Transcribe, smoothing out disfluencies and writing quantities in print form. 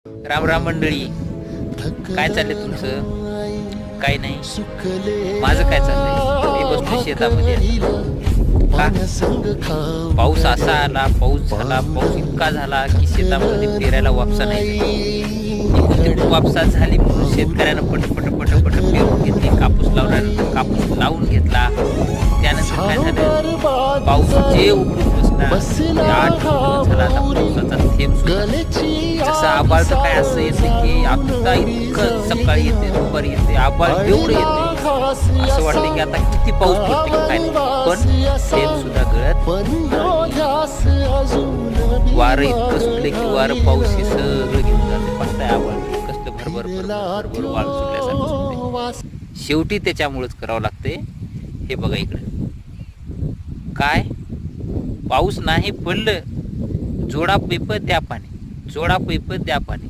राम राम मंडळी, काय चाललंय तुमचं? काय नाही, माझं काय चाललंय? मी बसलो शेतामध्ये. पाऊस असा आला, पाऊस झाला, पाऊस इतका झाला की शेतामध्ये पेरायला वापसा नाही. वापसा झाली म्हणून शेतकऱ्यानं पट पेरून घेतली. कापूस लावल्यानंतर कापूस लावून घेतला. त्यानंतर काय झालं, पाऊस जे उघडून बसला 8 दिवस झाला. आता पावसाचा थेंब सुद्धा जसं आबाळ तर काय असं येते की आता इतकं सकाळी येते, दुपारी येते, आबाळ एवढं येते, असं वाटतं की आता किती पाऊस पडते काय नाही. पण थेंब सुद्धा गळत वारं इतकं सुटले की वारं पाऊस हे सगळं घेऊन जाते. पाहताय आबाळ कसलं भरभर वाळ सुटल्यासारखं सुटते. शेवटी त्याच्यामुळेच करावं लागते. हे बघा इकडे काय पाऊस नाही पडलं, जोडा पैप द्या पाणी, जोडा पैप द्या पाणी.